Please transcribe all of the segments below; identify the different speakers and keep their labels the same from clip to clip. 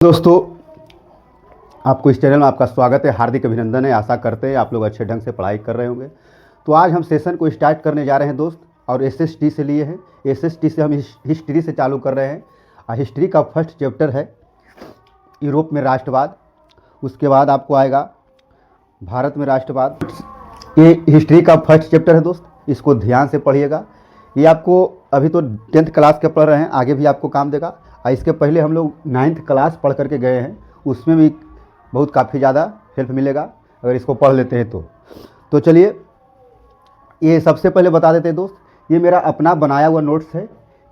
Speaker 1: दोस्तों, आपको इस चैनल में आपका स्वागत है। हार्दिक अभिनंदन है। आशा करते हैं आप लोग अच्छे ढंग से पढ़ाई कर रहे होंगे। तो आज हम सेशन को स्टार्ट करने जा रहे हैं दोस्त, और एसएसटी से लिए हैं। एसएसटी से हम हिस्ट्री से चालू कर रहे हैं। हिस्ट्री का फर्स्ट चैप्टर है यूरोप में राष्ट्रवाद। उसके बाद आपको आएगा भारत में राष्ट्रवाद। ये हिस्ट्री का फर्स्ट चैप्टर है दोस्त, इसको ध्यान से पढ़िएगा। ये आपको अभी तो 10th क्लास के पढ़ रहे हैं, आगे भी आपको काम देगा। और इसके पहले हम लोग 9th क्लास पढ़ करके गए हैं, उसमें भी बहुत काफ़ी ज़्यादा हेल्प मिलेगा अगर इसको पढ़ लेते हैं तो चलिए, ये सबसे पहले बता देते हैं दोस्त, ये मेरा अपना बनाया हुआ नोट्स है।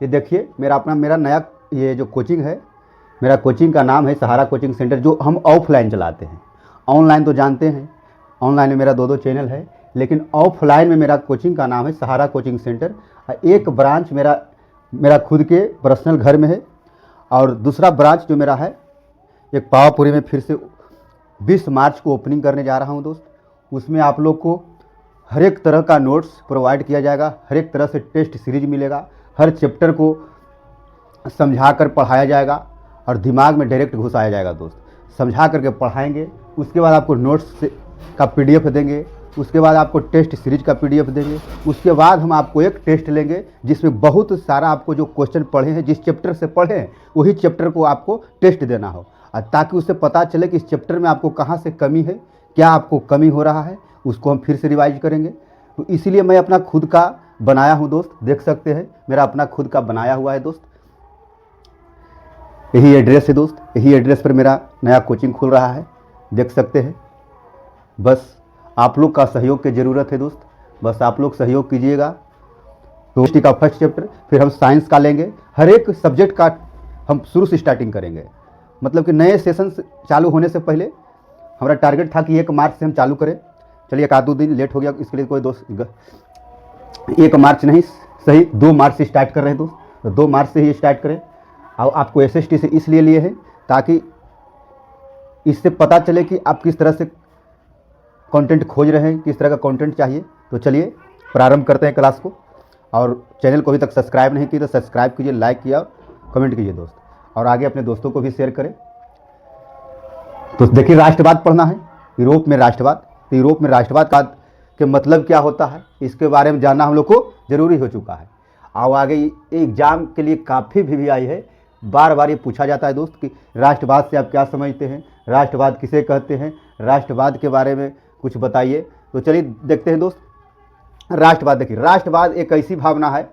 Speaker 1: ये देखिए, मेरा नया ये जो कोचिंग है, मेरा कोचिंग का नाम है सहारा कोचिंग सेंटर, जो हम ऑफलाइन चलाते हैं। ऑनलाइन तो जानते हैं, ऑनलाइन में मेरा 2 चैनल है, लेकिन ऑफलाइन में मेरा कोचिंग का नाम है सहारा कोचिंग सेंटर। एक ब्रांच मेरा खुद के पर्सनल घर में है, और दूसरा ब्रांच जो मेरा है एक पावापुरी में फिर से 20 मार्च को ओपनिंग करने जा रहा हूं दोस्त। उसमें आप लोग को हर एक तरह का नोट्स प्रोवाइड किया जाएगा, हर एक तरह से टेस्ट सीरीज मिलेगा, हर चैप्टर को समझा कर पढ़ाया जाएगा और दिमाग में डायरेक्ट घुसाया जाएगा दोस्त। समझा करके पढ़ाएंगे, उसके बाद आपको नोट्स का PDF देंगे, उसके बाद आपको टेस्ट सीरीज का PDF देंगे, उसके बाद हम आपको एक टेस्ट लेंगे जिसमें बहुत सारा आपको जो क्वेश्चन पढ़े हैं, जिस चैप्टर से पढ़े हैं वही चैप्टर को आपको टेस्ट देना हो, ताकि उससे पता चले कि इस चैप्टर में आपको कहाँ से कमी है, क्या आपको कमी हो रहा है, उसको हम फिर से रिवाइज करेंगे। तो इसीलिए मैं अपना खुद का बनाया हूँ दोस्त, देख सकते हैं मेरा अपना खुद का बनाया हुआ है दोस्त। यही एड्रेस है दोस्त, यही एड्रेस पर मेरा नया कोचिंग खुल रहा है, देख सकते हैं। बस आप लोग का सहयोग की ज़रूरत है दोस्त, बस आप लोग सहयोग कीजिएगा। तो हिस्ट्री का फर्स्ट चैप्टर, फिर हम साइंस का लेंगे, हर एक सब्जेक्ट का हम शुरू से स्टार्टिंग करेंगे। मतलब कि नए सेशन चालू होने से पहले हमारा टारगेट था कि 1 मार्च से हम चालू करें। चलिए, एक आध 2 दिन लेट हो गया, इसके लिए कोई दोस्त 1 मार्च नहीं, सही 2 मार्च से स्टार्ट कर रहे हैं दोस्त। तो 2 मार्च से ही स्टार्ट करें। और आपको SST से इसलिए लिए हैं ताकि इससे पता चले कि आप किस तरह से कंटेंट खोज रहे हैं, किस तरह का कंटेंट चाहिए। तो चलिए प्रारंभ करते हैं क्लास को। और चैनल को अभी तक सब्सक्राइब नहीं किया तो सब्सक्राइब कीजिए, लाइक किया और कमेंट कीजिए दोस्त, और आगे अपने दोस्तों को भी शेयर करें। तो देखिए, राष्ट्रवाद पढ़ना है, यूरोप में राष्ट्रवाद। तो यूरोप में राष्ट्रवाद का के मतलब क्या होता है, इसके बारे में जानना हम लोग को ज़रूरी हो चुका है। और आगे एग्जाम के लिए काफ़ी भी आई है, बार बार ये पूछा जाता है दोस्त कि राष्ट्रवाद से आप क्या समझते हैं, राष्ट्रवाद किसे कहते हैं, राष्ट्रवाद के बारे में कुछ बताइए। तो चलिए देखते हैं दोस्त, राष्ट्रवाद। देखिए, राष्ट्रवाद एक ऐसी भावना है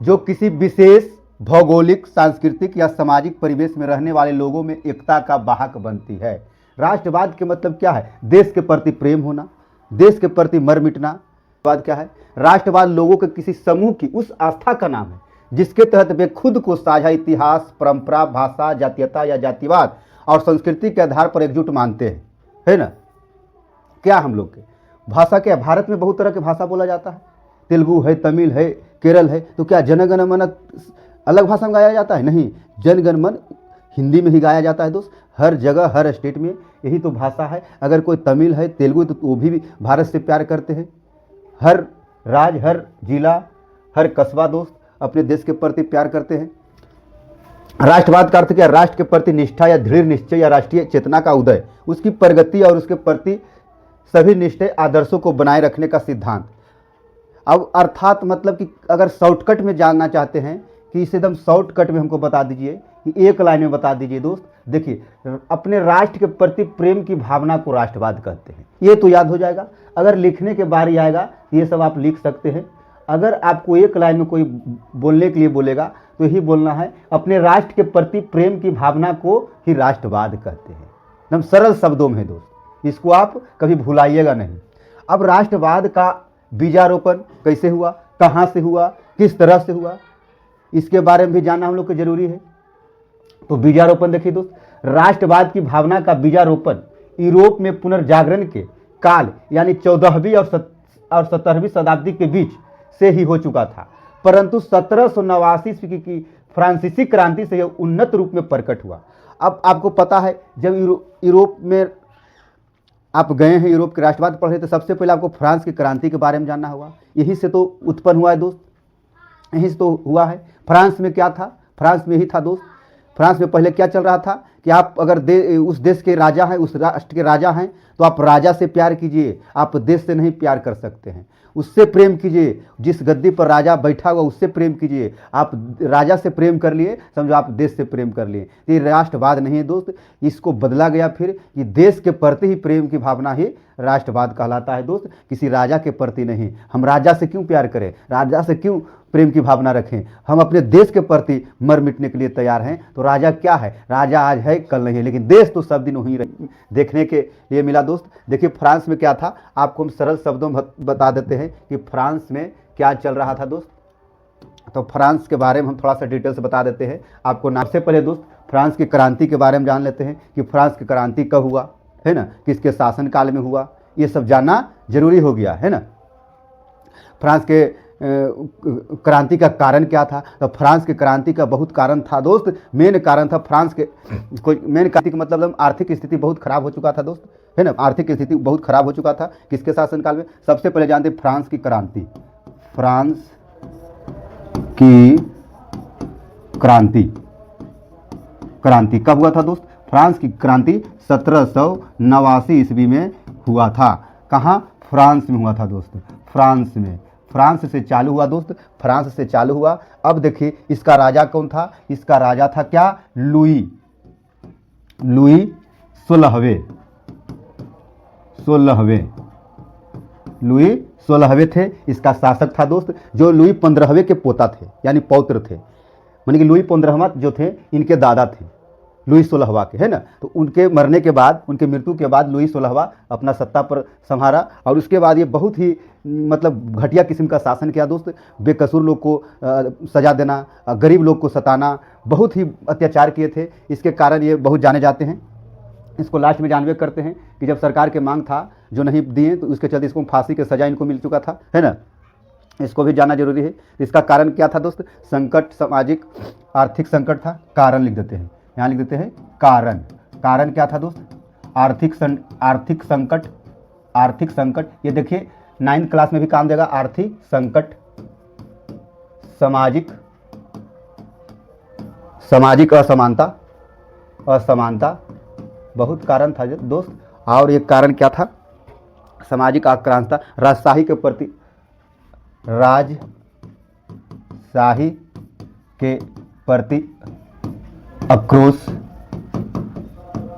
Speaker 1: जो किसी विशेष भौगोलिक, सांस्कृतिक या सामाजिक परिवेश में रहने वाले लोगों में एकता का वाहक बनती है। राष्ट्रवाद के मतलब क्या है? देश के प्रति प्रेम होना, देश के प्रति मर मिटना। राष्ट्रवाद क्या है? राष्ट्रवाद लोगों के किसी समूह की उस आस्था का नाम है जिसके तहत वे खुद को साझा इतिहास, परंपरा, भाषा, जातीयता या जातिवाद और संस्कृति के आधार पर एकजुट मानते हैं, है ना। क्या हम लोग के भाषा क्या? भारत में बहुत तरह की भाषा बोला जाता है, तेलुगु है, तमिल है, केरल है। तो क्या जनगण मन अलग भाषा में गाया जाता है? नहीं, जनगण मन हिंदी में ही गाया जाता है दोस्त। हर जगह, हर स्टेट में यही तो भाषा है। अगर कोई तमिल है, तेलुगु, तो वो भी भारत से प्यार करते हैं। हर राज्य, हर जिला, हर कस्बा दोस्त अपने देश के प्रति प्यार करते हैं। राष्ट्रवाद का अर्थ क्या? राष्ट्र के प्रति निष्ठा या दृढ़ निश्चय या राष्ट्रीय चेतना का उदय, उसकी प्रगति और उसके प्रति सभी निष्ठे आदर्शों को बनाए रखने का सिद्धांत। अब अर्थात मतलब कि अगर शॉर्टकट में जानना चाहते हैं कि इसे एकदम शॉर्टकट में हमको बता दीजिए, कि एक लाइन में बता दीजिए दोस्त। देखिए, अपने राष्ट्र के प्रति प्रेम की भावना को राष्ट्रवाद कहते हैं। ये तो याद हो जाएगा। अगर लिखने के बारी आएगा ये सब आप लिख सकते हैं। अगर आपको एक लाइन में कोई बोलने के लिए बोलेगा तो यही बोलना है, अपने राष्ट्र के प्रति प्रेम की भावना को ही राष्ट्रवाद कहते हैं। एकदम सरल शब्दों में है दोस्त, इसको आप कभी भुलाइएगा नहीं। अब राष्ट्रवाद का बीजारोपण कैसे हुआ, कहाँ से हुआ, किस तरह से हुआ, इसके बारे में भी जानना हम लोग को जरूरी है। तो बीजारोपण देखिए दोस्त, राष्ट्रवाद की भावना का बीजारोपण यूरोप में पुनर्जागरण के काल यानी 14वीं और 17वीं शताब्दी के बीच से ही हो चुका था, परंतु 1789 ईस्वी की फ्रांसीसी क्रांति से यह उन्नत रूप में प्रकट हुआ। अब आपको पता है, जब यूरोप में आप गए हैं, यूरोप के राष्ट्रवाद पढ़े, तो सबसे पहले आपको फ्रांस की क्रांति के बारे में जानना होगा। यही से तो उत्पन्न हुआ है दोस्त, यही से तो हुआ है। फ्रांस में क्या था? फ्रांस में ही था दोस्त फ्रांस में पहले क्या चल रहा था कि आप अगर उस देश के राजा हैं, उस राष्ट्र के राजा हैं, तो आप राजा से प्यार कीजिए, आप देश से नहीं प्यार कर सकते हैं। उससे प्रेम कीजिए, जिस गद्दी पर राजा बैठा हुआ उससे प्रेम कीजिए। आप राजा से प्रेम कर लिए, समझो आप देश से प्रेम कर लिए। ये राष्ट्रवाद नहीं है दोस्त, इसको बदला गया फिर कि देश के प्रति ही प्रेम की भावना ही राष्ट्रवाद कहलाता है दोस्त, किसी राजा के प्रति नहीं। हम राजा से क्यों प्यार करें, राजा से क्यों प्रेम की भावना रखें? हम अपने देश के प्रति मर मिटने के लिए तैयार हैं। तो राजा क्या है, राजा आज है कल नहीं है, लेकिन देश तो सब दिन वहीं देखने के लिए मिला दोस्त। देखिए फ्रांस में क्या था, आपको हम सरल शब्दों में बता देते हैं कि फ्रांस में क्या चल रहा था दोस्त। तो फ्रांस के बारे में हम थोड़ा सा डिटेल से बता देते हैं आपको। नाम से पहले दोस्त फ्रांस की क्रांति के बारे में जान लेते हैं कि फ्रांस की क्रांति कब हुआ है ना, किसके शासनकाल में हुआ, ये सब जानना जरूरी हो गया है ना। फ्रांस के क्रांति का कारण क्या था? तो फ्रांस की क्रांति का बहुत कारण था दोस्त। मेन कारण था फ्रांस के कोई मेन क्रांति का मतलब आर्थिक स्थिति बहुत खराब हो चुका था दोस्त, है ना। आर्थिक स्थिति बहुत खराब हो चुका था किसके शासनकाल में? सबसे पहले जानते हैं फ्रांस की क्रांति। फ्रांस की क्रांति कब हुआ था दोस्त? फ्रांस की क्रांति 1789 ईस्वी में हुआ था। कहाँ? फ्रांस में हुआ था दोस्त, फ्रांस में। फ्रांस से चालू हुआ दोस्त, फ्रांस से चालू हुआ। अब देखिए इसका राजा कौन था? इसका राजा था क्या? लुई 16वें। लुई 16वें थे इसका शासक था दोस्त, जो लुई 15वें के पोता थे, यानी पौत्र थे। मानी कि लुई 15वां जो थे इनके दादा थे लुई 16वां के, है ना। तो उनके मरने के बाद, उनके मृत्यु के बाद लुई 16वां अपना सत्ता पर संभाला, और उसके बाद ये बहुत ही मतलब घटिया किस्म का शासन किया दोस्त। बेकसूर लोग को सजा देना, गरीब लोग को सताना, बहुत ही अत्याचार किए थे। इसके कारण ये बहुत जाने जाते हैं। इसको लास्ट में जानवे करते हैं कि जब सरकार के मांग था जो नहीं दिए, तो उसके चलते इसको फांसी की सजा इनको मिल चुका था, है ना। इसको भी जानना जरूरी है। इसका कारण क्या था दोस्त? संकट, सामाजिक आर्थिक संकट था। कारण लिख देते हैं, यहाँ लिख देते हैं कारण। कारण क्या था दोस्त? आर्थिक संकट। ये देखिए 9th क्लास में भी काम देगा। आर्थिक संकट, सामाजिक असमानता बहुत कारण था दोस्त। और एक कारण क्या था? सामाजिक आक्रांता, राजशाही के प्रति आक्रोश,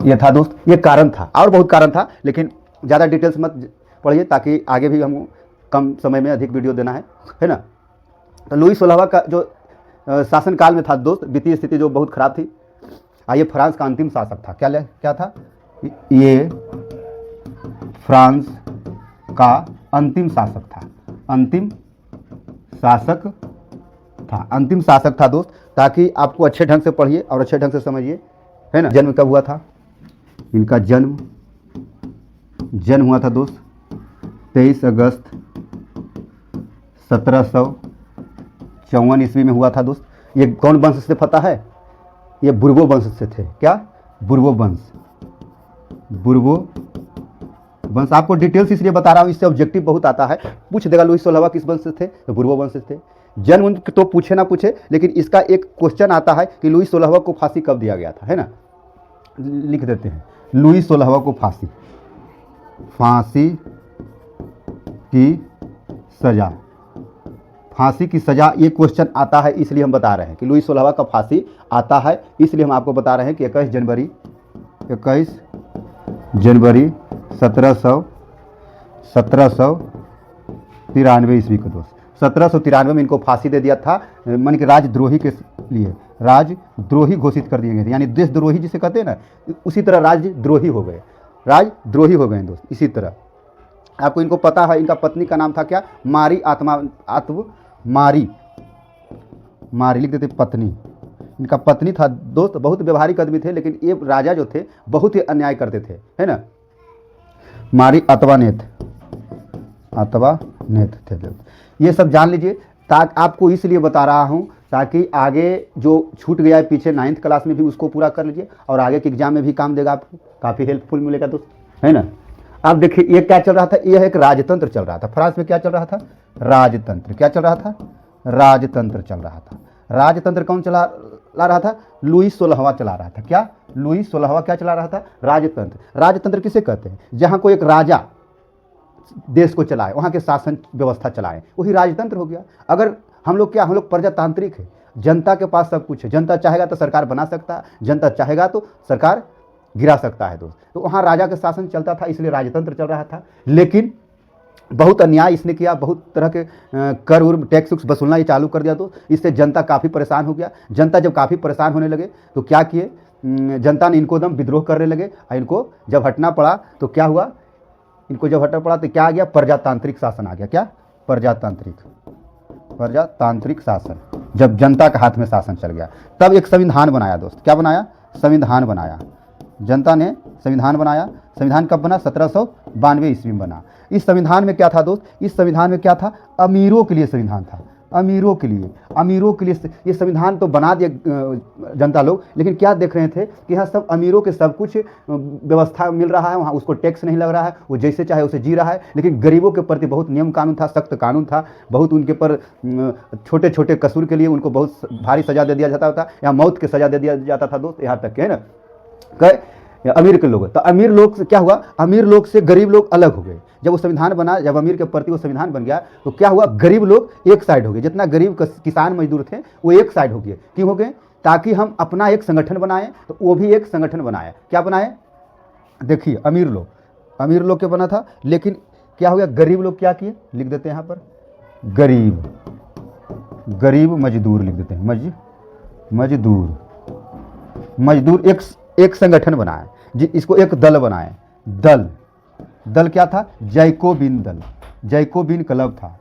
Speaker 1: ये था दोस्त। ये कारण था, और बहुत कारण था, लेकिन ज़्यादा डिटेल्स मत पढ़िए ताकि आगे भी हम कम समय में अधिक वीडियो देना है ना। तो लुई 16वां का जो शासनकाल में था दोस्त, वित्तीय स्थिति जो बहुत खराब थी। आइए फ्रांस का अंतिम शासक था, क्या था? ये फ्रांस का अंतिम शासक था दोस्त, ताकि आपको अच्छे ढंग से पढ़िए और अच्छे ढंग से समझिए, है ना। जन्म कब हुआ था इनका? जन्म हुआ था दोस्त 23 अगस्त 1754 ईस्वी में हुआ था दोस्त। ये कौन वंश से पता है? ये बुर्बो वंश से थे। क्या? बुर्बो वंश। आपको डिटेल्स इसलिए बता रहा हूँ, इससे ऑब्जेक्टिव बहुत आता है। पूछ देगा लुई 16वां किस वंश से थे? तो बुर्बो वंश से थे। जन्म तो पूछे ना पूछे, लेकिन इसका एक क्वेश्चन आता है कि लुई 16वां को फांसी कब दिया गया था, है ना। लिख देते हैं लुई 16वां को फांसी की सजा। ये क्वेश्चन आता है, इसलिए हम बता रहे हैं कि लुई 16वां का फांसी आता है, इसलिए हम आपको बता रहे हैं कि 21 जनवरी 1793 ईस्वी को दोस्त। 1793 में इनको फांसी दे दिया था। मन के राजद्रोही के लिए राजद्रोही घोषित कर दिए गए थे, यानी देशद्रोही जिसे कहते हैं ना, उसी तरह राजद्रोही हो गए दोस्त। इसी तरह आपको इनको पता है, इनका पत्नी का नाम था क्या? मारी लिख देते पत्नी। इनका पत्नी था दोस्त, बहुत व्यवहारिक आदमी थे, लेकिन ये राजा जो थे बहुत ही अन्याय करते थे, है ना। मारी अतवानेत थे दोस्त। ये सब जान लीजिए, ताकि आपको इसलिए बता रहा हूँ ताकि आगे जो छूट गया है पीछे 9th क्लास में भी उसको पूरा कर लीजिए, और आगे के एग्जाम में भी काम देगा, आपको काफ़ी हेल्पफुल मिलेगा दोस्त, है ना। अब देखिए ये क्या चल रहा था? यह एक राजतंत्र चल रहा था फ्रांस में। क्या चल रहा था? राजतंत्र। क्या चल रहा था? राजतंत्र चल रहा था। राजतंत्र कौन चला चला रहा था? लुई 16वां चला रहा था। क्या? लुई 16वां क्या चला रहा था? राजतंत्र। राजतंत्र किसे कहते हैं? जहाँ कोई एक राजा देश को चलाए, वहाँ के शासन व्यवस्था चलाए, वही राजतंत्र हो गया। अगर हम लोग क्या, हम लोग प्रजातांत्रिक है, जनता के पास सब कुछ है, जनता चाहेगा तो सरकार बना सकता है, जनता चाहेगा तो सरकार गिरा सकता है दोस्त। तो वहाँ राजा का शासन चलता था, इसलिए राजतंत्र चल रहा था। लेकिन बहुत अन्याय इसने किया, बहुत तरह के कर उर टैक्स वसूलना ये चालू कर दिया, तो इससे जनता काफ़ी परेशान हो गया। जनता जब काफ़ी परेशान होने लगे तो क्या किए, जनता ने इनको एकदम विद्रोह करने लगे, और इनको जब हटना पड़ा तो क्या हुआ, इनको जब हटना पड़ा तो क्या आ गया, प्रजातांत्रिक शासन आ गया। क्या? प्रजातांत्रिक शासन। जब जनता के हाथ में शासन चल गया, तब एक संविधान बनाया दोस्त। क्या बनाया? संविधान बनाया। जनता ने संविधान बनाया। संविधान कब बना? 1792 ईस्वी में बना। इस संविधान में क्या था दोस्त? इस संविधान में क्या था? अमीरों के लिए संविधान था, अमीरों के लिए, अमीरों के लिए। ये संविधान तो बना दिया जनता लोग, लेकिन क्या देख रहे थे कि यहाँ सब अमीरों के सब कुछ व्यवस्था मिल रहा है, वहाँ उसको टैक्स नहीं लग रहा है, वो जैसे चाहे उसे जी रहा है। लेकिन गरीबों के प्रति बहुत नियम कानून था, सख्त कानून था, बहुत उनके पर छोटे छोटे कसूर के लिए उनको बहुत भारी सजा दे दिया जाता था, या मौत की सजा दे दिया जाता था दोस्त, यहाँ तक है ना। अमीर के लोग, तो अमीर लोग से क्या हुआ, अमीर लोग से गरीब लोग अलग हो गए। जब वो संविधान बना, जब अमीर के प्रति वो संविधान बन गया, तो क्या हुआ, गरीब लोग एक साइड हो गए। जितना गरीब किसान मजदूर थे वो एक साइड हो गए। क्यों हो गए? ताकि हम अपना एक संगठन बनाएं, तो वो भी एक संगठन बनाया। क्या बनाए? देखिए, अमीर लोग क्या बना था, लेकिन क्या हो गया, गरीब लोग क्या किए, लिख देते हैं यहाँ पर, गरीब मजदूर लिख देते हैं, मजदूर एक संगठन बनाए, इसको एक दल बनाए। दल क्या था? जैकोबिन दल, जैकोबिन क्लब था,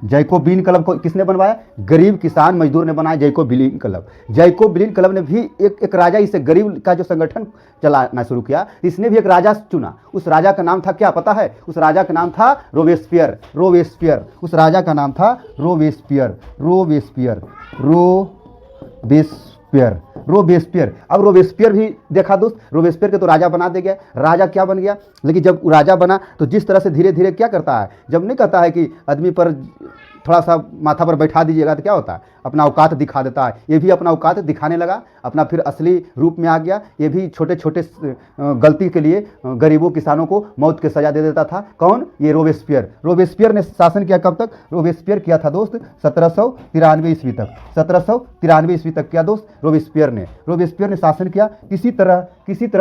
Speaker 1: जैकोबिन क्लब को किसने बनवाया? गरीब किसान मजदूर ने बनाया जैकोबिन क्लब। जैकोबिन क्लब ने भी एक राजा, इसे गरीब का जो संगठन चलाना शुरू किया, इसने भी एक राजा चुना। उस राजा का नाम था क्या पता है? उस राजा का नाम था रोबेस्पियर। उस राजा का नाम था रोबेस्पियर। अब रोबेस्पियर भी देखा दोस्त, रोबेस्पियर के तो राजा बना दे गया। राजा क्या बन गया, लेकिन जब राजा बना तो जिस तरह से धीरे धीरे क्या करता है, जब नहीं कहता है कि आदमी पर थोड़ा सा माथा पर बैठा दीजिएगा, तो क्या होता है, अपना औकात दिखा देता है। ये भी अपना औकात दिखाने लगा, अपना फिर असली रूप में आ गया। ये भी छोटे छोटे गलती के लिए गरीबों किसानों को मौत की सजा दे देता था। कौन? ये रोबेस्पियर ने शासन किया। कब तक रोबेस्पियर किया था दोस्त? 1793 ईस्वी तक। 1793 ईस्वी तक क्या दोस्त? रोबेस्पियर ने शासन किया। किसी तरह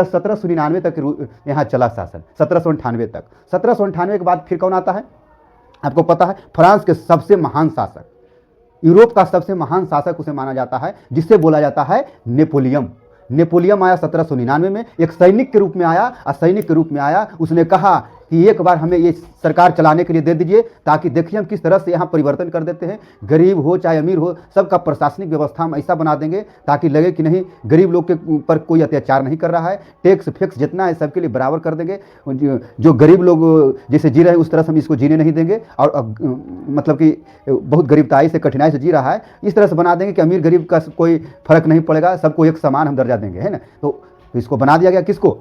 Speaker 1: 1799 तक यहाँ चला शासन, 1798 तक। 1798 के बाद फिर कौन आता है आपको पता है? फ्रांस के सबसे महान शासक, यूरोप का सबसे महान शासक उसे माना जाता है, जिससे बोला जाता है नेपोलियन आया 1799 में। एक सैनिक के रूप में आया, उसने कहा कि एक बार हमें ये सरकार चलाने के लिए दे दीजिए, ताकि देखिए हम किस तरह से यहाँ परिवर्तन कर देते हैं। गरीब हो चाहे अमीर हो, सबका प्रशासनिक व्यवस्था हम ऐसा बना देंगे ताकि लगे कि नहीं, गरीब लोग के ऊपर कोई अत्याचार नहीं कर रहा है, टैक्स फिक्स जितना है सबके लिए बराबर कर देंगे। जो गरीब लोग जैसे जी रहे हैं उस तरह से हम इसको जीने नहीं देंगे, और मतलब कि बहुत गरीबताई से, कठिनाई से जी रहा है, इस तरह से बना देंगे कि अमीर गरीब का कोई फर्क नहीं पड़ेगा, सबको एक समान हम दर्जा देंगे, है ना। तो इसको बना दिया गया, किसको?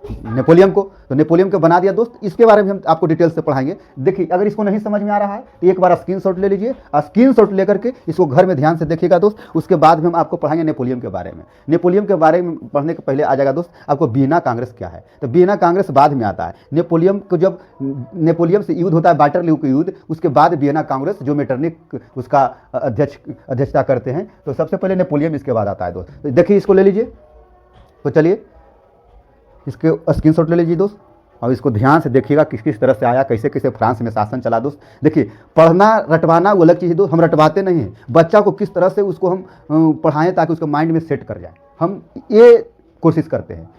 Speaker 1: नेपोलियन को। तो नेपोलियन को बना दिया दोस्त। इसके बारे में हम आपको डिटेल से पढ़ाएंगे। देखिए, अगर इसको नहीं समझ में आ रहा है तो एक बार स्क्रीनशॉट ले लीजिए, स्क्रीनशॉट लेकर के इसको घर में ध्यान से देखिएगा दोस्त। उसके बाद में हम आपको पढ़ाएंगे नेपोलियन के बारे में। नेपोलियन के बारे में पढ़ने के पहले आ जाएगा दोस्त आपको वियना कांग्रेस क्या है। तो वियना कांग्रेस बाद में आता है। नेपोलियन से युद्ध होता है, वाटरलू का युद्ध, उसके बाद वियना कांग्रेस जो मेटरनिक उसका अध्यक्षता करते हैं। तो सबसे पहले नेपोलियन, इसके बाद आता है दोस्त। तो देखिए, इसको ले लीजिए। तो चलिए, इसके स्क्रीनशॉट ले लीजिए दोस्त, और इसको ध्यान से देखिएगा किस किस तरह से आया, कैसे कैसे फ्रांस में शासन चला दोस्त। देखिए, पढ़ना रटवाना वो अलग चीज़ है दोस्त, हम रटवाते नहीं हैं। बच्चा को किस तरह से उसको हम पढ़ाएं ताकि उसको माइंड में सेट कर जाए, हम ये कोशिश करते हैं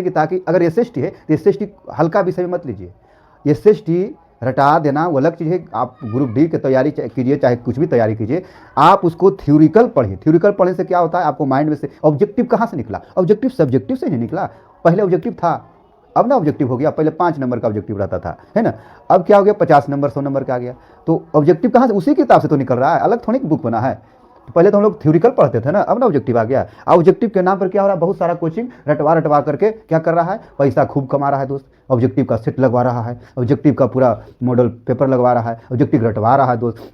Speaker 1: कि ताकि अगर SST है तो SST हल्का विषय में मत लीजिए। SST रटा देना वो अलग चीज़ है। आप ग्रुप D की तैयारी कीजिए, चाहे कुछ भी तैयारी कीजिए, आप उसको थ्योरिकल पढ़िए। थ्योरिकल पढ़ने से क्या होता है, आपको माइंड में से ऑब्जेक्टिव कहाँ से निकला? ऑब्जेक्टिव सब्जेक्टिव से नहीं निकला। पहले ऑब्जेक्टिव था, अब ना ऑब्जेक्टिव हो गया। पहले 5 नंबर का ऑब्जेक्टिव रहता था, है ना। अब क्या हो गया, 50 नंबर 100 नंबर का आ गया। तो ऑब्जेक्टिव कहाँ से? उसी किताब से तो निकल रहा है, अलग थोड़ी बुक बना है। पहले तो हम लोग थ्योरिकल पढ़ते थे ना, अब ना ऑब्जेक्टिव आ गया। ऑब्जेक्टिव के नाम पर क्या हो रहा है, बहुत सारा कोचिंग रटवा रटवा करके क्या कर रहा है, पैसा खूब कमा रहा है दोस्त। ऑब्जेक्टिव का सेट लगवा रहा है, ऑब्जेक्टिव का पूरा मॉडल पेपर लगवा रहा है, ऑब्जेक्टिव रटवा रहा है दोस्त।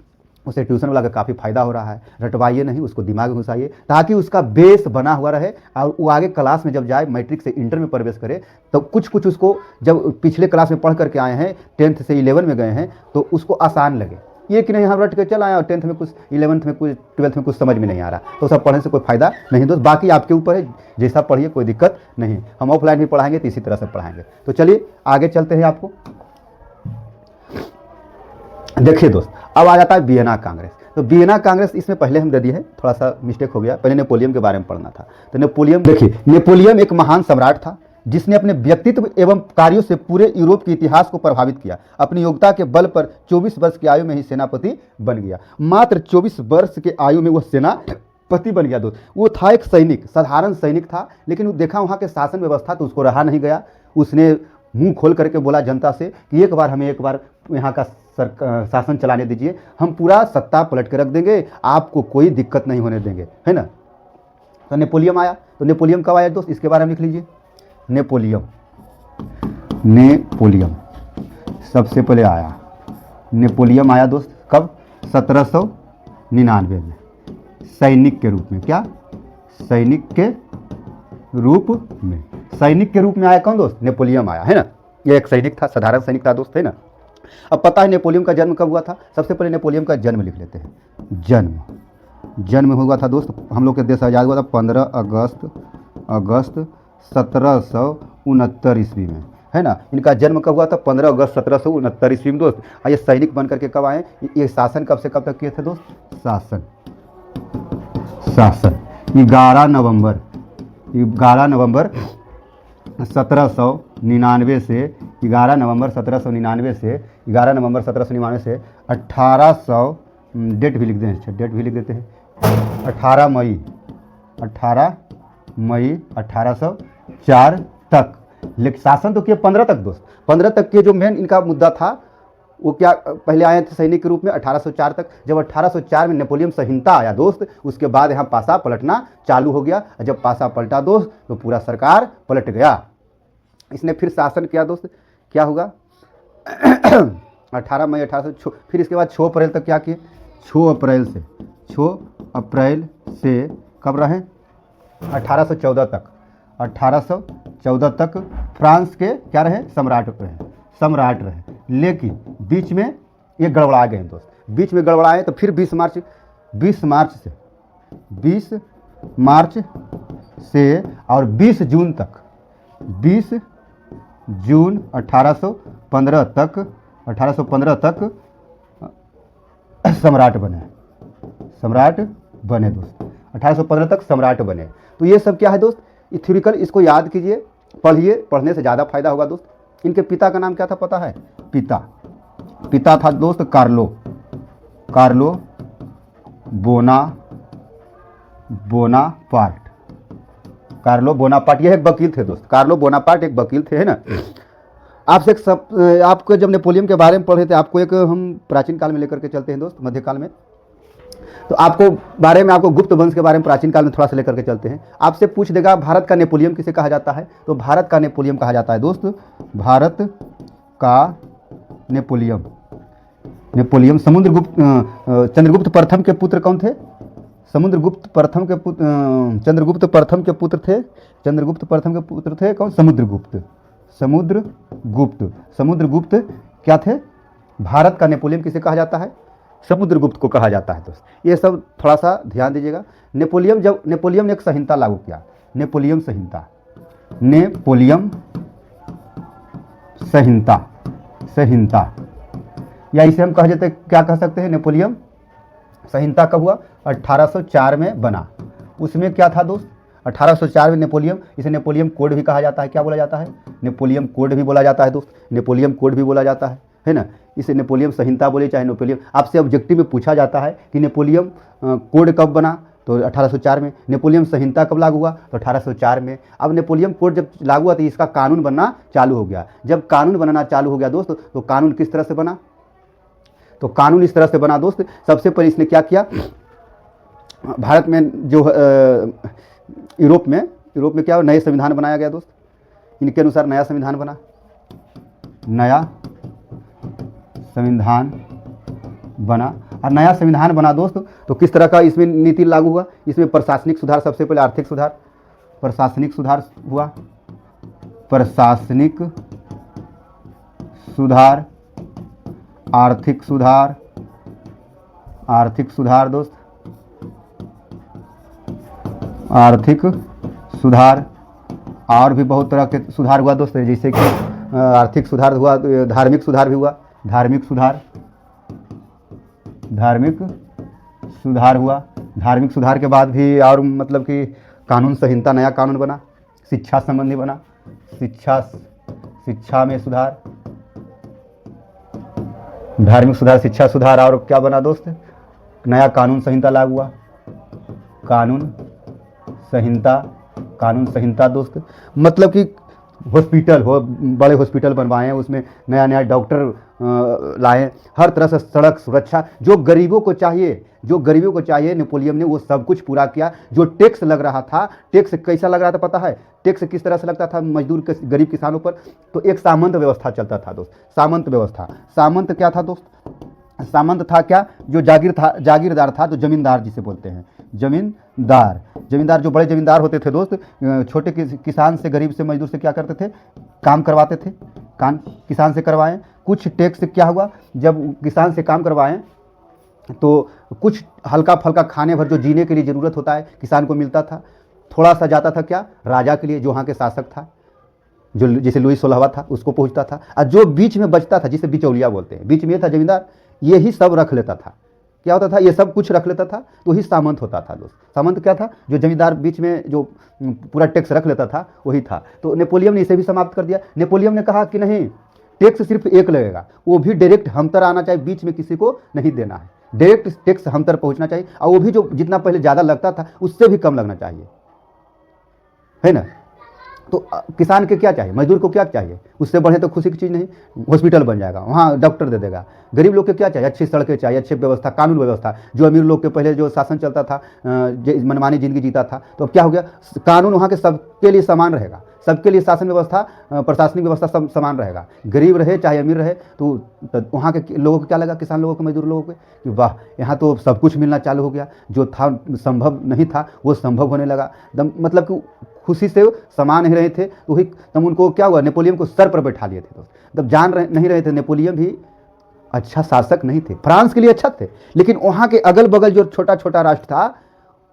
Speaker 1: उसे ट्यूशन वाला का काफ़ी फायदा हो रहा है। रटवाइए नहीं, उसको दिमाग में घुसाइए ताकि उसका बेस बना हुआ रहे और वो आगे क्लास में जब जाए, मैट्रिक से इंटर में प्रवेश करे, तो कुछ कुछ उसको जब पिछले क्लास में पढ़ करके आए हैं, 10th से 11 में गए हैं, तो उसको आसान लगे। ये कि नहीं हम रट के चल आए और 10th में कुछ, 11th में कुछ, 12th में कुछ समझ में नहीं आ रहा, तो सब पढ़ने से कोई फायदा नहीं दोस्त। बाकी आपके ऊपर है, जैसा पढ़िए कोई दिक्कत नहीं। हम ऑफलाइन भी पढ़ाएंगे तो इसी तरह से पढ़ाएंगे। तो चलिए आगे चलते हैं। आपको देखिए दोस्त, अब आ जाता है वियना कांग्रेस। तो वियना कांग्रेस इसमें पहले हम दे दिए हैं, थोड़ा सा मिस्टेक हो गया, पहले नेपोलियन के बारे में पढ़ना था। तो नेपोलियन, देखिए नेपोलियन एक महान सम्राट था जिसने अपने व्यक्तित्व एवं कार्यों से पूरे यूरोप के इतिहास को प्रभावित किया। अपनी योग्यता के बल पर 24 वर्ष की आयु में ही सेनापति बन गया। मात्र 24 वर्ष के आयु में वह सेनापति बन गया दोस्त। वो था एक सैनिक, साधारण सैनिक था, लेकिन वो देखा वहाँ के शासन व्यवस्था तो उसको रहा नहीं गया। उसने मुंह खोल करके बोला जनता से कि एक बार हमें, एक बार यहाँ का शासन चलाने दीजिए, हम पूरा सत्ता पलट के रख देंगे, आपको कोई दिक्कत नहीं होने देंगे, है ना। तो नेपोलियन आया। तो नेपोलियन कब आया दोस्त, इसके बारे में लिख लीजिए। नेपोलियन सबसे पहले आया, नेपोलियन आया दोस्त कब, 1799 में, सैनिक के रूप में। क्या, सैनिक के रूप में। सैनिक के रूप में आया कौन दोस्त, नेपोलियन आया, है ना। ये एक सैनिक था, साधारण सैनिक था दोस्त, है ना। अब पता है नेपोलियन का जन्म कब हुआ था, सबसे पहले नेपोलियन का जन्म लिख लेते हैं। जन्म हुआ था दोस्त, हम लोग के देश आज़ाद हुआ था 15 अगस्त 1769 ईस्वी में, है ना। इनका जन्म कब हुआ था, 15 अगस्त 1769 ईस्वी में दोस्त। ये सैनिक बन करके कब आए, ये शासन कब से कब तक किए थे दोस्त, शासन 11 नवंबर 1799 से 11 नवंबर 1799 से 1800, डेट भी लिख देते हैं 18 मई 1804 तक। लेकिन शासन तो किए 15 तक दोस्त। 15 तक के जो मेन इनका मुद्दा था वो क्या, पहले आए थे सैनिक के रूप में 1804 तक। जब 1804 में नेपोलियन संहिता आया दोस्त, उसके बाद यहाँ पासा पलटना चालू हो गया। जब पासा पलटा दोस्त तो पूरा सरकार पलट गया। इसने फिर शासन किया दोस्त, क्या होगा 18 मई 1800, फिर इसके बाद 6 अप्रैल तक क्या किए, 6 अप्रैल से कब रहे, 1814 तक फ्रांस के क्या रहे, सम्राट रहे। लेकिन बीच में ये गड़बड़ा गए दोस्त, बीच में गड़बड़ाए तो फिर 20 मार्च से और 20 जून 1815 तक सम्राट बने दोस्त। 1815 तक सम्राट बने। तो ये सब क्या है दोस्त, थ्योरिकल, इसको याद कीजिए, पढ़िए, पढ़ने से ज़्यादा फायदा होगा दोस्त। इनके पिता का नाम क्या था पता है, पिता था दोस्त कार्लो बोनापार्ट। ये एक वकील थे दोस्त, कार्लो बोनापार्ट एक वकील थे, है ना। आपको जब नेपोलियन के बारे में पढ़े थे, आपको एक हम प्राचीन काल में लेकर के चलते हैं दोस्त, मध्यकाल में। तो आपको गुप्त वंश के बारे में प्राचीन काल में थोड़ा सा लेकर के चलते हैं। आपसे पूछ देगा भारत का नेपोलियन किसे कहा जाता है, तो भारत का नेपोलियन कहा जाता है दोस्त, भारत का नेपोलियन चंद्रगुप्त प्रथम के पुत्र कौन थे, चंद्रगुप्त प्रथम के पुत्र थे कौन, समुद्रगुप्त क्या थे। भारत का नेपोलियन किसे कहा जाता है, समुद्रगुप्त को कहा जाता है दोस्त। ये सब थोड़ा सा ध्यान दीजिएगा। नेपोलियन ने एक संहिता लागू किया, नेपोलियन संहिता, या इसे हम क्या कह सकते हैं, नेपोलियन संहिता कब हुआ, 1804 में बना। उसमें क्या था दोस्त, 1804 में इसे नेपोलियन कोड भी कहा जाता है। क्या बोला जाता है, नेपोलियन कोड भी बोला जाता है दोस्त, नेपोलियन कोड भी बोला जाता है ना। इसे नेपोलियन संहिता बोले चाहे नेपोलियन। आपसे ऑब्जेक्टिव में पूछा जाता है कि नेपोलियन कोड कब बना, तो 1804 में। नेपोलियन संहिता कब लागू हुआ, तो 1804 में। अब नेपोलियन कोड जब लागू हुआ तो इसका कानून बनना चालू हो गया। जब कानून बनना चालू हो गया दोस्त, तो कानून किस तरह से बना, तो कानून इस तरह से बना दोस्त। सबसे पहले इसने क्या किया, भारत में जो यूरोप में क्या नए संविधान बनाया गया दोस्त। इनके अनुसार नया संविधान बना, नया संविधान बना। और नया संविधान बना दोस्त तो किस तरह का इसमें नीति लागू हुआ। इसमें प्रशासनिक सुधार, सबसे पहले आर्थिक सुधार, प्रशासनिक सुधार हुआ, प्रशासनिक सुधार, आर्थिक सुधार, आर्थिक सुधार दोस्त, आर्थिक सुधार। और भी बहुत तरह के सुधार हुआ दोस्त, जैसे कि आर्थिक सुधार हुआ, धार्मिक सुधार भी हुआ, धार्मिक सुधार, धार्मिक सुधार हुआ। धार्मिक सुधार के बाद भी और मतलब कि कानून संहिता, नया कानून बना, शिक्षा संबंधी बना, शिक्षा में सुधार, धार्मिक सुधार, शिक्षा सुधार। और क्या बना दोस्त, नया कानून संहिता लागू हुआ, कानून संहिता दोस्त। मतलब कि हॉस्पिटल हो, बड़े हॉस्पिटल बनवाए हैं, उसमें नया नया डॉक्टर लाए, हर तरह से सड़क सुरक्षा, जो गरीबों को चाहिए नेपोलियन ने वो सब कुछ पूरा किया। जो टैक्स लग रहा था, टैक्स कैसा लग रहा था पता है, टैक्स किस तरह से लगता था मजदूर के, गरीब किसानों पर, तो एक सामंत व्यवस्था चलता था दोस्त। सामंत व्यवस्था, सामंत क्या था दोस्त, सामंत था क्या, जो जागीरदार था, जो जमींदार जिसे बोलते हैं, जमींदार जो बड़े जमींदार होते थे दोस्त, छोटे किसान से, गरीब से, मजदूर से क्या करते थे, काम करवाते थे, काम किसान से करवाएं। कुछ टैक्स क्या हुआ, जब किसान से काम करवाएं तो कुछ हल्का फल्का खाने भर जो जीने के लिए ज़रूरत होता है किसान को मिलता था। थोड़ा सा जाता था क्या, राजा के लिए, जो वहाँ के शासक था, जो जैसे लुई 16वां था, उसको पहुँचता था। और जो बीच में बचता था, जिसे बिचौलिया बोलते हैं, बीच में था जमींदार, यही सब रख लेता था। क्या होता था, ये सब कुछ रख लेता था, तो ही सामंत होता था दोस्त। सामंत क्या था, जो जमींदार बीच में जो पूरा टैक्स रख लेता था, वही था। तो नेपोलियन ने इसे भी समाप्त कर दिया। नेपोलियन ने कहा कि नहीं, टैक्स सिर्फ एक लगेगा, वो भी डायरेक्ट हम तक आना चाहिए, बीच में किसी को नहीं देना है, डायरेक्ट टैक्स हम तक पहुंचना चाहिए। और वो भी जो जितना पहले ज़्यादा लगता था उससे भी कम लगना चाहिए, है ना। तो किसान के क्या चाहिए, मजदूर को क्या चाहिए, उससे बढ़े तो खुशी की चीज़ नहीं। हॉस्पिटल बन जाएगा, वहाँ डॉक्टर दे देगा। गरीब लोग के क्या चाहिए, अच्छी सड़कें चाहिए, अच्छी व्यवस्था, कानून व्यवस्था। जो अमीर लोग के पहले जो शासन चलता था, मनमानी जिंदगी जीता था, तो अब क्या हो गया, कानून वहाँ के सबके लिए समान रहेगा, सबके लिए शासन व्यवस्था, प्रशासनिक व्यवस्था सब समान रहेगा। गरीब रहे चाहे अमीर रहे, तो वहाँ के लोगों को क्या लगा, किसान लोगों को, मजदूर लोगों को, कि वाह, यहाँ तो सब कुछ मिलना चालू हो गया, जो था संभव नहीं था वो संभव होने लगा। मतलब कि खुशी से समा नहीं रहे थे, तो वही तब उनको क्या हुआ, नेपोलियन को सर पर बैठा लिए थे दोस्त। तब नहीं रहे थे, नेपोलियन भी अच्छा शासक नहीं थे, फ्रांस के लिए अच्छा थे, लेकिन वहाँ के अगल बगल जो छोटा छोटा राष्ट्र था,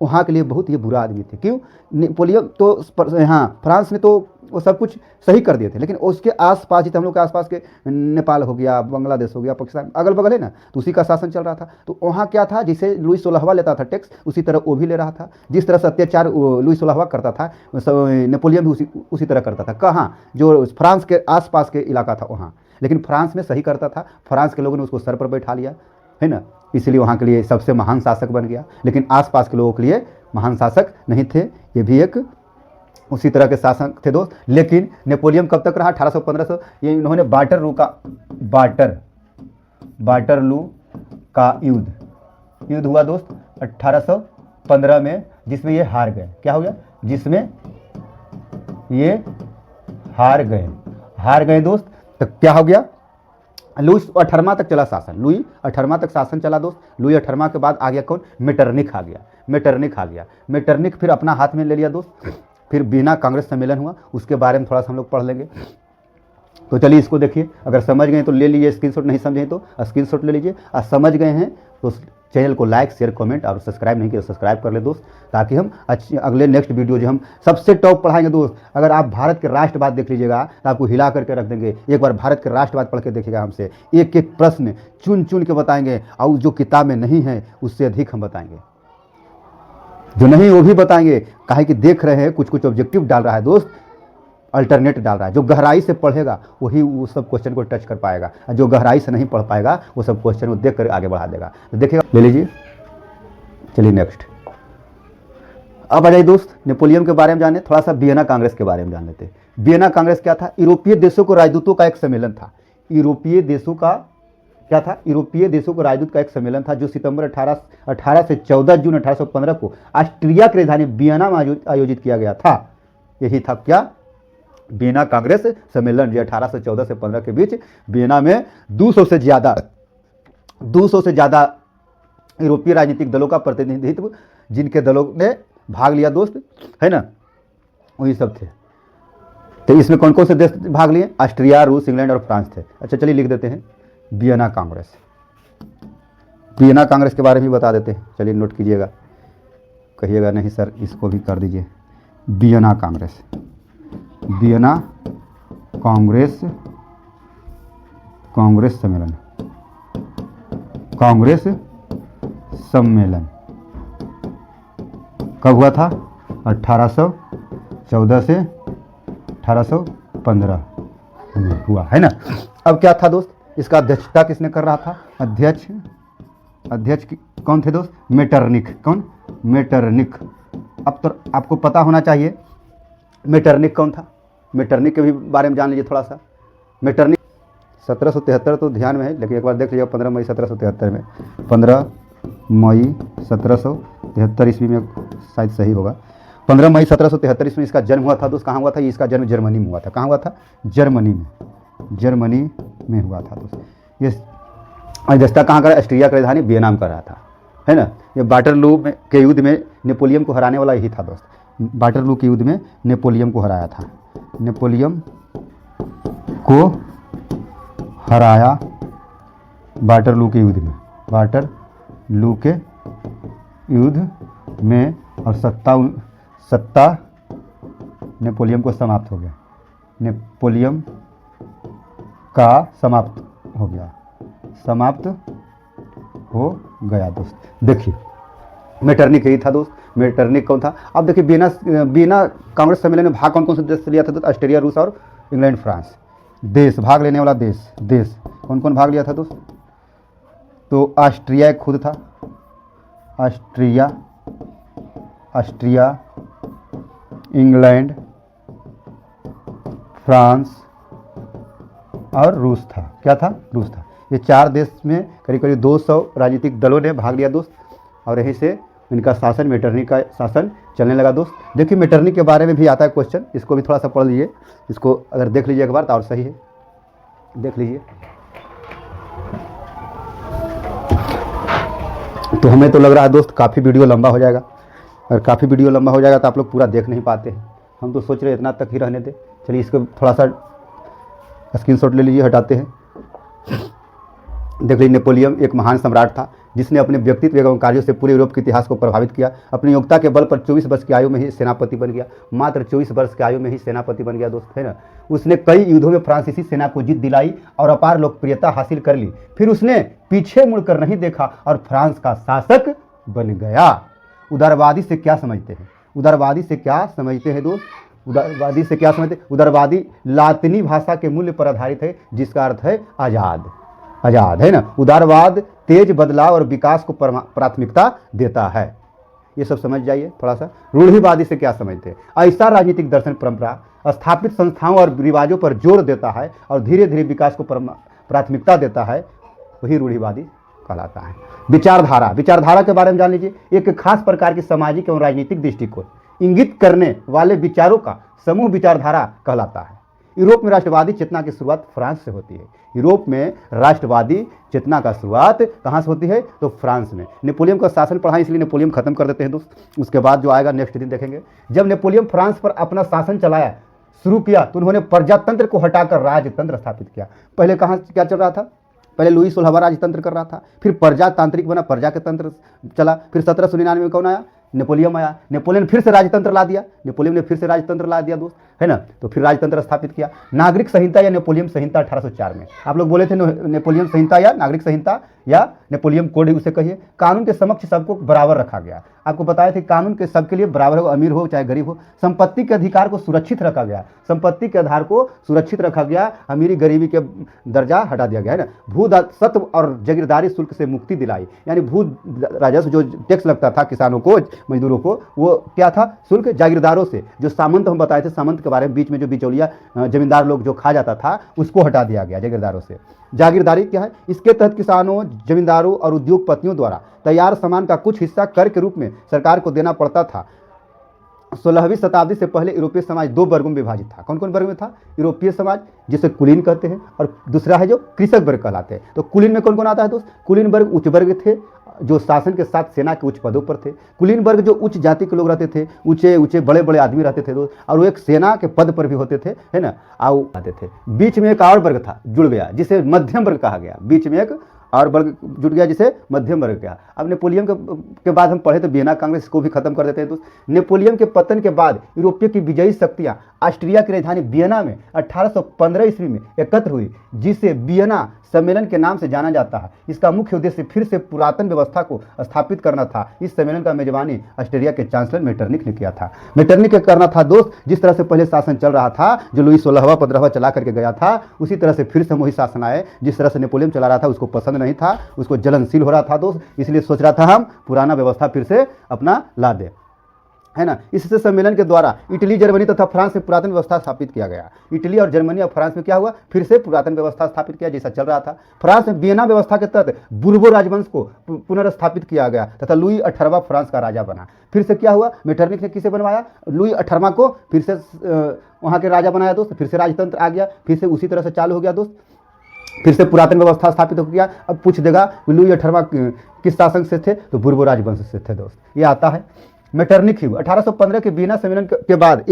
Speaker 1: वहाँ के लिए बहुत ही बुरा आदमी थे। क्यों, नेपोलियन तो हाँ, फ्रांस ने तो वो सब कुछ सही कर दिए थे, लेकिन उसके आसपास, जितने हम लोग के आसपास के नेपाल हो गया, बांग्लादेश हो गया, पाकिस्तान अगल बगल है ना, तो उसी का शासन चल रहा था। तो वहाँ क्या था, जिसे लुई 16वां लेता था टैक्स, उसी तरह वो भी ले रहा था। जिस तरह से अत्याचार लुई 16वां करता था, नेपोलियन भी उसी तरह करता था। कहाँ, जो फ्रांस के आसपास के इलाका था वहाँ, लेकिन फ्रांस में सही करता था, फ्रांस के लोगों ने उसको सर पर बैठा लिया, है ना, इसलिए वहाँ के लिए सबसे महान शासक बन गया। लेकिन आसपास के लोगों के लिए महान शासक नहीं थे, ये भी एक उसी तरह के शासक थे दोस्त। लेकिन नेपोलियन कब तक रहा, 1815 ये इन्होंने वाटरलू का युद्ध हुआ दोस्त 1815 में, जिसमें ये हार गए। क्या हो गया, जिसमें ये हार गए दोस्त। तो क्या हो गया, लुई 18वां तक चला शासन, लुई 18वां तक शासन चला दोस्त। लुई 18वां के बाद आ गया कौन, मेटरनिख आ गया। मेटरनिख फिर अपना हाथ में ले लिया दोस्त। फिर बिना कांग्रेस सम्मेलन हुआ, उसके बारे में थोड़ा सा हम लोग पढ़ लेंगे। तो चलिए इसको देखिए, अगर समझ गए तो ले लीजिए स्क्रीनशॉट, नहीं समझे तो स्क्रीनशॉट ले लीजिए। और समझ गए हैं तो चैनल को लाइक, शेयर, कमेंट और सब्सक्राइब नहीं किया तो सब्सक्राइब कर ले दोस्त, ताकि हम अगले नेक्स्ट वीडियो जो हम सबसे टॉप पढ़ाएंगे दोस्त। अगर आप भारत के राष्ट्रवाद देख लीजिएगा तो आपको हिला करके रख देंगे। एक बार भारत के राष्ट्रवाद पढ़ के देखिएगा, हमसे एक एक प्रश्न चुन के बताएंगे, और जो किताब में नहीं है उससे अधिक हम बताएंगे, जो नहीं वो भी बताएंगे। काहे कि देख रहे हैं कुछ ऑब्जेक्टिव डाल रहा है दोस्त, अल्टरनेट डाल रहा है। जो गहराई से पढ़ेगा वही वो सब क्वेश्चन को टच कर पाएगा, और जो गहराई से नहीं पढ़ पाएगा वो सब क्वेश्चन को देख कर आगे बढ़ा देगा। तो देखिएगा, ले लीजिए। चलिए नेक्स्ट, अब आ जाइए दोस्त, नेपोलियन के बारे में जाने, थोड़ा सा वियना कांग्रेस के बारे में जान लेते हैं। वियना कांग्रेस क्या था, यूरोपीय देशों को राजदूतों का एक सम्मेलन था। यूरोपीय देशों का क्या था, यूरोपीय देशों के राजदूत का एक सम्मेलन था जो सितंबर 18 से 14 जून 1815 को ऑस्ट्रिया की राजधानी वियना में आयोजित किया गया था। यही था क्या, वियना कांग्रेस सम्मेलन, जो 18 से 14 से 15 के बीच वियना में 200 से ज़्यादा यूरोपीय राजनीतिक दलों का प्रतिनिधित्व, जिनके दलों ने भाग लिया दोस्त, है ना, वही सब थे। तो इसमें कौन कौन से देश भाग लिए, ऑस्ट्रिया, रूस, इंग्लैंड और फ्रांस थे। अच्छा चलिए लिख देते हैं वियना कांग्रेस। वियना कांग्रेस के बारे में बता देते हैं, चलिए नोट कीजिएगा, कहिएगा नहीं सर इसको भी कर दीजिए। वियना कांग्रेस, वियना कांग्रेस, कांग्रेस सम्मेलन, कांग्रेस सम्मेलन कब हुआ था, 1814 से 1815 में हुआ, है ना। अब क्या था दोस्त, इसका अध्यक्षता किसने कर रहा था, अध्यक्ष कौन थे दोस्त, मेटरनिख। कौन, मेटरनिख। अब तो आपको पता होना चाहिए मेटरनिख कौन था, मेटरनिख के भी बारे में जान लीजिए थोड़ा सा। मेटरनिख 1773 तो ध्यान में है, लेकिन एक बार देख लीजिए 15 मई 1773 में, 15 मई 1773 ईस्वी में शायद सही होगा, 15 मई 1773 ईस्वी में इसका जन्म हुआ था दोस्त। कहाँ हुआ था, इसका जन्म जर्मनी में हुआ था। कहाँ हुआ था, जर्मनी में हुआ था दोस्त। ये अध्यक्षता कहाँ का, ऑस्ट्रिया की राजधानी वियना में कर रहा था, है ना। ये वाटरलू के युद्ध में नेपोलियन को हराने वाला यही था दोस्त। वाटरलू के युद्ध में नेपोलियन को हराया था, नेपोलियन को हराया वाटरलू के युद्ध में, वाटरलू के युद्ध में, और सत्ता नेपोलियन को समाप्त हो गया, नेपोलियन का समाप्त हो गया दोस्त। देखिए मेटरनिख यही था दोस्त, मेटरनिख कौन था। अब देखिए वियना कांग्रेस सम्मेलन में भाग कौन कौन से देश से लिया था दोस्त, ऑस्ट्रिया, रूस और इंग्लैंड, फ्रांस। देश, भाग लेने वाला देश कौन कौन भाग लिया था दोस्त, तो ऑस्ट्रिया एक खुद था, ऑस्ट्रिया, इंग्लैंड, फ्रांस और रूस था। क्या था, रूस था। ये 4 देश में करीब करीब 200 राजनीतिक दलों ने भाग लिया दोस्त, और यहीं से इनका शासन, मेटरनिख का शासन चलने लगा दोस्त। देखिए मेटरनिख के बारे में भी आता है क्वेश्चन, इसको भी थोड़ा सा पढ़ लीजिए, इसको अगर देख लीजिए एक बार तो और सही है, देख लीजिए। तो हमें तो लग रहा है दोस्त काफ़ी वीडियो लंबा हो जाएगा, और काफ़ी वीडियो लंबा हो जाएगा तो आप लोग पूरा देख नहीं पाते हैं। हम तो सोच रहे इतना तक ही रहने दें। चलिए इसको थोड़ा सा स्क्रीनशॉट ले लीजिए, हटाते हैं। देख लीजिए, नेपोलियन एक महान सम्राट था जिसने अपने व्यक्तित्व एवं कार्यों से पूरे यूरोप के इतिहास को प्रभावित किया। अपनी योग्यता के बल पर 24 वर्ष की आयु में ही सेनापति बन गया, मात्र 24 वर्ष की आयु में ही सेनापति बन गया दोस्त, है ना। उसने कई युद्धों में फ्रांसीसी सेना को जीत दिलाई और अपार लोकप्रियता हासिल कर ली। फिर उसने पीछे मुड़कर नहीं देखा और फ्रांस का शासक बन गया। उदारवादी से क्या समझते हैं, उदारवादी से क्या समझते हैं दोस्त, उदारवादी से क्या समझते हैं। उदारवादी लातिनी भाषा के मूल्य पर आधारित है जिसका अर्थ है आज़ाद, है ना। उदारवाद तेज बदलाव और विकास को प्राथमिकता देता है, ये सब समझ जाइए थोड़ा सा। रूढ़िवादी से क्या समझते हैं, ऐसा राजनीतिक दर्शन परंपरा स्थापित संस्थाओं और रिवाजों पर जोर देता है और धीरे धीरे विकास को प्राथमिकता देता है, वही रूढ़िवादी कहलाता है। विचारधारा के बारे में जान लीजिए। एक खास प्रकार की सामाजिक एवं राजनीतिक दृष्टिकोण इंगित करने वाले विचारों का समूह विचारधारा कहलाता है। यूरोप में राष्ट्रवादी चेतना की शुरुआत फ्रांस से होती है। यूरोप में राष्ट्रवादी चेतना का शुरुआत कहाँ से होती है, तो फ्रांस में। नेपोलियन का शासन पढ़ा इसलिए नेपोलियन खत्म कर देते हैं दोस्त। उसके बाद जो आएगा नेक्स्ट दिन देखेंगे। जब नेपोलियन फ्रांस पर अपना शासन चलाया शुरू किया तो उन्होंने प्रजातंत्र को हटाकर राजतंत्र स्थापित किया। पहले कहाँ क्या चल रहा था, पहले लुई 16वां राजतंत्र कर रहा था, फिर प्रजातांत्रिक बना, प्रजा के तंत्र चला। फिर 1799 में कौन आया, नेपोलियन आया। नेपोलियन फिर से राजतंत्र ला दिया, नेपोलियन ने फिर से राजतंत्र ला दिया दोस्त, है ना। तो फिर राजतंत्र स्थापित किया। नागरिक संहिता या नेपोलियन संहिता 1804 में। आप लोग बोले थे नेपोलियन संहिता या नागरिक संहिता या नेपोलियन कोड उसे कहिए। कानून के समक्ष सबको बराबर रखा गया। आपको बताया थे कानून के सबके लिए बराबर हो, अमीर हो चाहे गरीब हो। संपत्ति के अधिकार को सुरक्षित रखा गया, संपत्ति के आधार को सुरक्षित रखा गया, अमीरी गरीबी के दर्जा हटा दिया गया, है ना। भू सत्व और जागीरदारी शुल्क से मुक्ति दिलाई, यानी भू राजस्व जो टैक्स लगता था किसानों को मजदूरों को, वो क्या था, शुल्क जागीरदारों से, जो सामंत हम बताए थे, सामंत के बारे में, बीच में जो बिचौलिया जमींदार लोग जो खा जाता था उसको हटा दिया गया जागीरदारों से। जागीरदारी क्या है, इसके तहत किसानों, जमींदारों और उद्योगपतियों द्वारा तैयार सामान का कुछ हिस्सा कर के रूप में सरकार को देना पड़ता था। 16वीं शताब्दी से पहले यूरोपीय समाज दो वर्गों में विभाजित था। कौन कौन वर्ग में था? यूरोपीय समाज, जिसे कुलीन कहते हैं, और दूसरा है जो कृषक वर्ग कहलाते हैं। तो कुलीन में कौन कौन आता है दोस्त? कुलीन वर्ग उच्च वर्ग थे, जो शासन के साथ सेना के उच्च पदों पर थे। कुलीन वर्ग जो उच्च जाति के लोग रहते थे, ऊंचे ऊंचे बड़े बड़े आदमी रहते थे दोस्त, और वो एक सेना के पद पर भी होते थे, है ना, आओ आते थे। बीच में एक और वर्ग था, जुड़ गया, जिसे मध्यम वर्ग कहा गया। बीच में एक और वर्ग जुट गया जिसे मध्यम वर्ग कहा। अब नेपोलियन के बाद हम पढ़े तो वियना कांग्रेस को भी खत्म कर देते हैं दोस्त। नेपोलियन के पतन के बाद यूरोपीय की विजयी शक्तियां ऑस्ट्रिया की राजधानी वियना में 1815 ईस्वी में एकत्र हुई, जिसे वियना सम्मेलन के नाम से जाना जाता है। इसका मुख्य उद्देश्य फिर से पुरातन व्यवस्था को स्थापित करना था। इस सम्मेलन का मेजबानी ऑस्ट्रिया के चांसलर मेटरनिख ने किया था। मेटरनिख ने करना था दोस्त, जिस तरह से पहले शासन चल रहा था, जो लुई 16वां 15वां चला करके गया था, उसी तरह से फिर से वही शासन आए। जिस तरह से नेपोलियन चला रहा था उसको पसंद नहीं था, उसको जलनशील हो रहा था दोस्त, इसलिए सोच रहा था हम पुराना व्यवस्था फिर से अपना ला दें, है ना। इससे सम्मेलन के द्वारा इटली, जर्मनी तथा फ्रांस में पुरातन व्यवस्था स्थापित किया गया। इटली और जर्मनी और फ्रांस में क्या हुआ, फिर से पुरातन व्यवस्था स्थापित किया जैसा चल रहा था। फ्रांस में वियना व्यवस्था के तहत बुर्बो राजवंश को पुनर्स्थापित किया गया तथा लुई 18वां फ्रांस का राजा बना। फिर से क्या हुआ, मेटरनिख ने किसे बनवाया, लुई 18वां को फिर से वहाँ के राजा बनाया दोस्त। फिर से राजतंत्र आ गया, फिर से उसी तरह से चालू हो गया दोस्त, फिर से पुरातन व्यवस्था स्थापित हो गया। अब पूछ देगा लुई 18वां किस शासक से थे, तो बुर्बो राजवंश से थे दोस्त। ये आता है मेटरनिख युग। 1815 के वियना सम्मेलन के बाद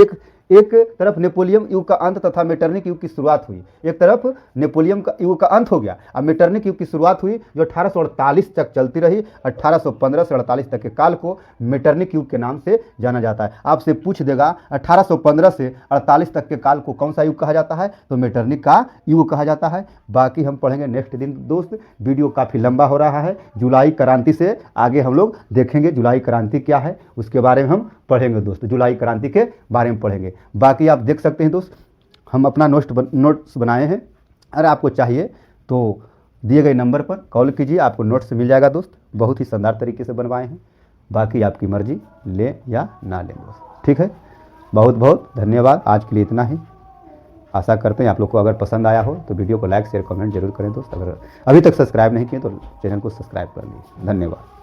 Speaker 1: एक तरफ नेपोलियन युग का अंत तथा मेटरनिख युग की शुरुआत हुई। एक तरफ नेपोलियन का युग का अंत हो गया, अब मेटरनिख युग की शुरुआत हुई, जो 1848 तक चलती रही। 1815 से 48 तक के काल को मेटरनिख युग के नाम से जाना जाता है। आपसे पूछ देगा 1815 से 48 तक के काल को कौन सा युग कहा जाता है, तो मेटरनिख का युग कहा जाता है। बाकी हम पढ़ेंगे नेक्स्ट दिन दोस्त। वीडियो काफ़ी लंबा हो रहा है। जुलाई क्रांति से आगे हम लोग देखेंगे जुलाई क्रांति क्या है, उसके बारे में हम पढ़ेंगे दोस्त। जुलाई क्रांति के बारे में पढ़ेंगे। बाकी आप देख सकते हैं दोस्त, हम अपना नोट्स बनाए हैं। अगर आपको चाहिए तो दिए गए नंबर पर कॉल कीजिए, आपको नोट्स मिल जाएगा दोस्त। बहुत ही शानदार तरीके से बनवाए हैं। बाकी आपकी मर्जी, लें या ना लें दोस्त, ठीक है। बहुत बहुत धन्यवाद, आज के लिए इतना ही। आशा करते हैं आप लोग को अगर पसंद आया हो तो वीडियो को लाइक शेयर कमेंट जरूर करें दोस्त। अगर अभी तक सब्सक्राइब नहीं किए तो चैनल को सब्सक्राइब कर लीजिए। धन्यवाद।